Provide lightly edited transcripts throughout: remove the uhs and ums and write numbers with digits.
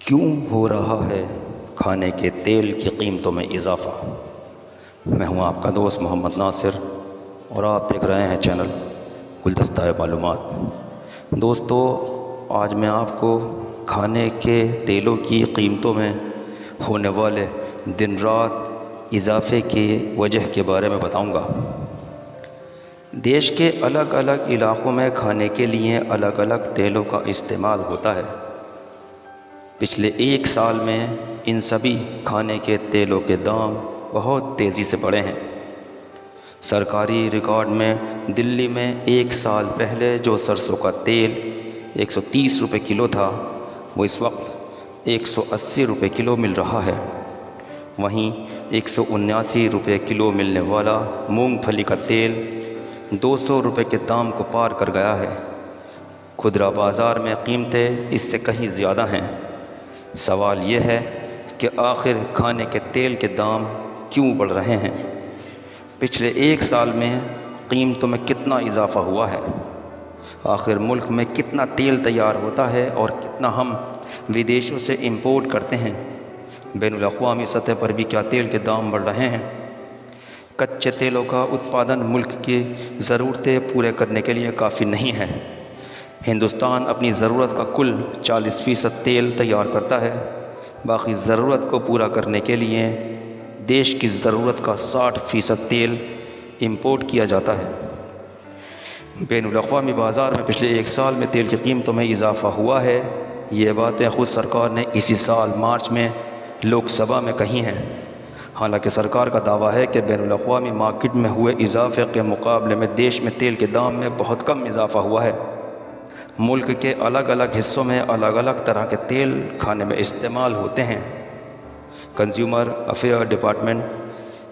क्यों हो रहा है खाने के तेल की कीमतों में इजाफ़ा। मैं हूं आपका दोस्त मोहम्मद नासिर और आप देख रहे हैं चैनल गुलदस्ता मालूमात। दोस्तों, आज मैं आपको खाने के तेलों की कीमतों में होने वाले दिन रात इजाफ़े की वजह के बारे में बताऊंगा। देश के अलग अलग इलाक़ों में खाने के लिए अलग अलग तेलों का इस्तेमाल होता है। पिछले एक साल में इन सभी खाने के तेलों के दाम बहुत तेज़ी से बढ़े हैं। सरकारी रिकॉर्ड में दिल्ली में एक साल पहले जो सरसों का तेल 130 रुपये किलो था, वो इस वक्त 180 रुपये किलो मिल रहा है। वहीं 179 रुपये किलो मिलने वाला मूंगफली का तेल 200 रुपये के दाम को पार कर गया है। खुदरा बाज़ार में कीमतें इससे कहीं ज़्यादा हैं। सवाल यह है कि आखिर खाने के तेल के दाम क्यों बढ़ रहे हैं? पिछले एक साल में कीमतों में कितना इजाफ़ा हुआ है? आखिर मुल्क में कितना तेल तैयार होता है और कितना हम विदेशों से इंपोर्ट करते हैं? बैनुल-अक़वामी सतह पर भी क्या तेल के दाम बढ़ रहे हैं? कच्चे तेलों का उत्पादन मुल्क की ज़रूरतें पूरे करने के लिए काफ़ी नहीं है। हिंदुस्तान अपनी ज़रूरत का कुल 40% तेल तैयार करता है। बाकी ज़रूरत को पूरा करने के लिए देश की ज़रूरत का 60% तेल इंपोर्ट किया जाता है। बैनुल-अक़वामी बाज़ार में पिछले एक साल में तेल की कीमतों में इजाफ़ा हुआ है। ये बातें ख़ुद सरकार ने इसी साल मार्च में लोकसभा में कही हैं। हालांकि सरकार का दावा है कि बैनुल-अक़वामी मार्केट में हुए इजाफ़े के मुकाबले में देश में तेल के दाम में बहुत कम इजाफ़ा हुआ है। मुल्क के अलग अलग हिस्सों में अलग अलग तरह के तेल खाने में इस्तेमाल होते हैं। कंज्यूमर अफेयर डिपार्टमेंट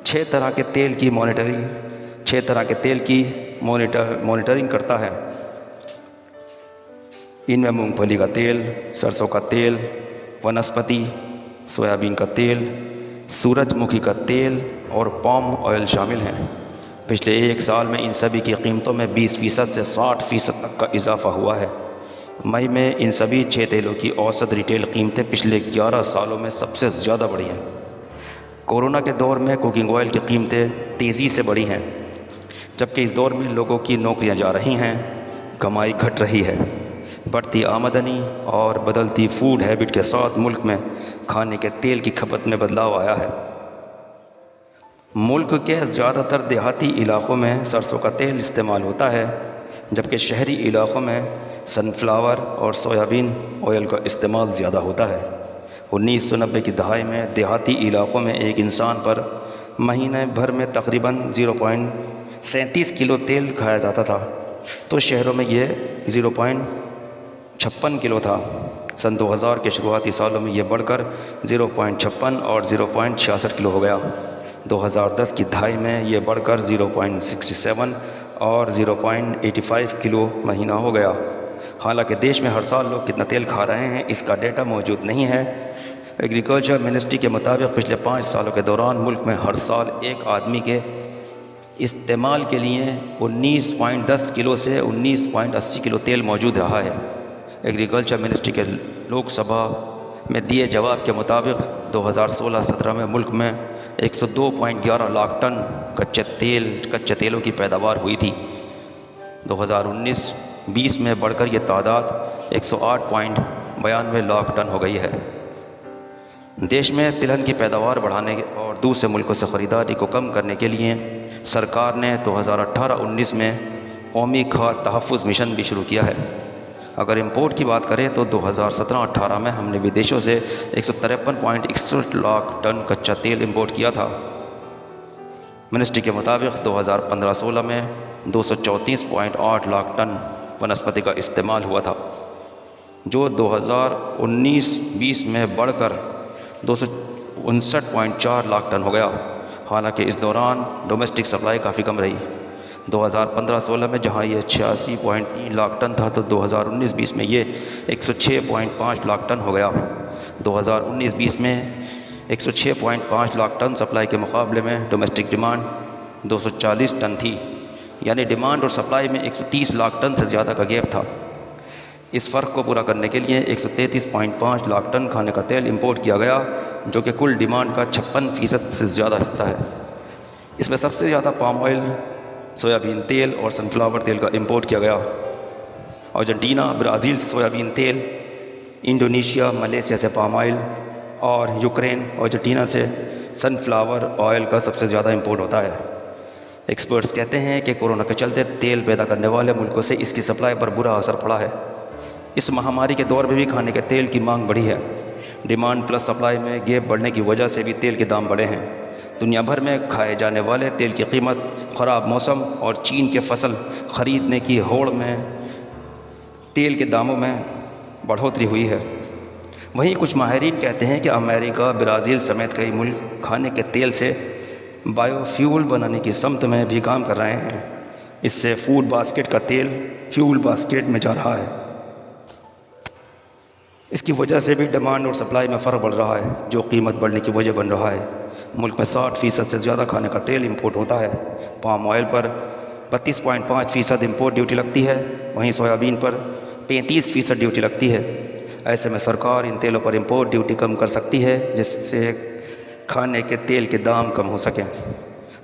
6 तरह के तेल की मॉनिटरिंग करता है। इनमें मूंगफली का तेल, सरसों का तेल, वनस्पति सोयाबीन का तेल, सूरजमुखी का तेल और पाम ऑयल शामिल हैं। पिछले एक साल में इन सभी की कीमतों में 20% से 60% तक का इजाफ़ा हुआ है। मई में इन सभी 6 तेलों की औसत रिटेल कीमतें पिछले 11 सालों में सबसे ज़्यादा बढ़ी हैं। कोरोना के दौर में कुकिंग ऑयल की कीमतें तेज़ी से बढ़ी हैं, जबकि इस दौर में लोगों की नौकरियां जा रही हैं, कमाई घट रही है। बढ़ती आमदनी और बदलती फूड हैबिट के साथ मुल्क में खाने के तेल की खपत में बदलाव आया है। मुल्क के ज़्यादातर देहाती इलाक़ों में सरसों का तेल इस्तेमाल होता है, जबकि शहरी इलाक़ों में सनफ्लावर और सोयाबीन ऑयल का इस्तेमाल ज़्यादा होता है। 1990 की दहाई में देहाती इलाक़ों में एक इंसान पर महीने भर में तकरीबन 0.37 किलो तेल खाया जाता था, तो शहरों में यह 0.56 किलो था। सन 2000 के शुरुआती सालों में यह बढ़कर 0.56 और 0.66 किलो हो गया। 2010 की दहाई में यह बढ़कर 0.67 और 0.85 किलो महीना हो गया। हालांकि देश में हर साल लोग कितना तेल खा रहे हैं, इसका डेटा मौजूद नहीं है। एग्रीकल्चर मिनिस्ट्री के मुताबिक पिछले 5 सालों के दौरान मुल्क में हर साल एक आदमी के इस्तेमाल के लिए 19.10 किलो से 19.80 किलो तेल मौजूद रहा है। एग्रीकल्चर मिनिस्ट्री के लोकसभा में दिए जवाब के मुताबिक 2016-17 में मुल्क में 102.11 लाख टन कच्चे तेलों की पैदावार हुई थी। 2019-20 में बढ़कर ये तादाद 108.92 लाख टन हो गई है। देश में तिलहन की पैदावार बढ़ाने और दूसरे मुल्कों से ख़रीदारी को कम करने के लिए सरकार ने 2018-19 में कौमी खाद्य तहफ़्फ़ुज़ मिशन भी शुरू किया है। अगर इंपोर्ट की बात करें तो 2017-18 में हमने विदेशों से 153.61 लाख टन कच्चा तेल इंपोर्ट किया था। मिनिस्ट्री के मुताबिक 2015-16 में 234.8 लाख टन वनस्पति का इस्तेमाल हुआ था, जो 2019-20 में बढ़कर 259.4 लाख टन हो गया। हालांकि इस दौरान डोमेस्टिक सप्लाई काफ़ी कम रही। 2015-16 में जहां ये 86.3 लाख टन था, तो 2019-20 में ये 106.5 लाख टन हो गया। 2019-20 में 106.5 लाख टन सप्लाई के मुकाबले में डोमेस्टिक डिमांड 240 टन थी, यानी डिमांड और सप्लाई में 130 लाख टन से ज़्यादा का गैप था। इस फ़र्क को पूरा करने के लिए 133.5 लाख टन खाने का तेल इंपोर्ट किया गया, जो कि कुल डिमांड का 56% से ज़्यादा हिस्सा है। इसमें सबसे ज़्यादा पाम ऑयल, सोयाबीन तेल और सनफ्लावर तेल का इंपोर्ट किया गया। अर्जेंटीना, ब्राज़ील से सोयाबीन तेल, इंडोनेशिया, मलेशिया से पाम ऑयल और यूक्रेन, अर्जेंटीना से सनफ्लावर ऑयल का सबसे ज़्यादा इंपोर्ट होता है। एक्सपर्ट्स कहते हैं कि कोरोना के चलते तेल पैदा करने वाले मुल्कों से इसकी सप्लाई पर बुरा असर पड़ा है। इस महामारी के दौर में भी खाने के तेल की मांग बढ़ी है। डिमांड प्लस सप्लाई में गैप बढ़ने की वजह से भी तेल के दाम बढ़े हैं। दुनिया भर में खाए जाने वाले तेल की कीमत ख़राब मौसम और चीन के फसल ख़रीदने की होड़ में तेल के दामों में बढ़ोतरी हुई है। वहीं कुछ माहिरीन कहते हैं कि अमेरिका, ब्राज़ील समेत कई मुल्क खाने के तेल से बायोफ्यूल बनाने की समत में भी काम कर रहे हैं। इससे फूड बास्केट का तेल फ्यूल बास्केट में जा रहा है। इसकी वजह से भी डिमांड और सप्लाई में फ़र्क बढ़ रहा है, जो कीमत बढ़ने की वजह बन रहा है। मुल्क में 60% से ज़्यादा खाने का तेल इंपोर्ट होता है। पाम ऑयल पर 32.5% इंपोर्ट ड्यूटी लगती है, वहीं सोयाबीन पर 35% ड्यूटी लगती है। ऐसे में सरकार इन तेलों पर इंपोर्ट ड्यूटी कम कर सकती है, जिससे खाने के तेल के दाम कम हो सकें।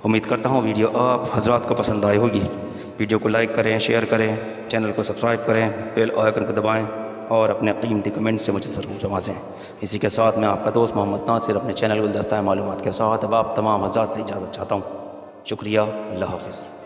उम्मीद करता हूँ वीडियो आप हज़रात को पसंद आई होगी। वीडियो को लाइक करें, शेयर करें, चैनल को सब्सक्राइब करें, बेल आइकन को दबाएं और अपने कीमती कमेंट से मुझे ज़रूर नवाजें। इसी के साथ मैं आपका दोस्त मोहम्मद नासिर अपने चैनल गुलदस्ता मालूमात के साथ अब आप तमाम हज़रात से इजाज़त चाहता हूँ। शुक्रिया। अल्लाह हाफ़िज़।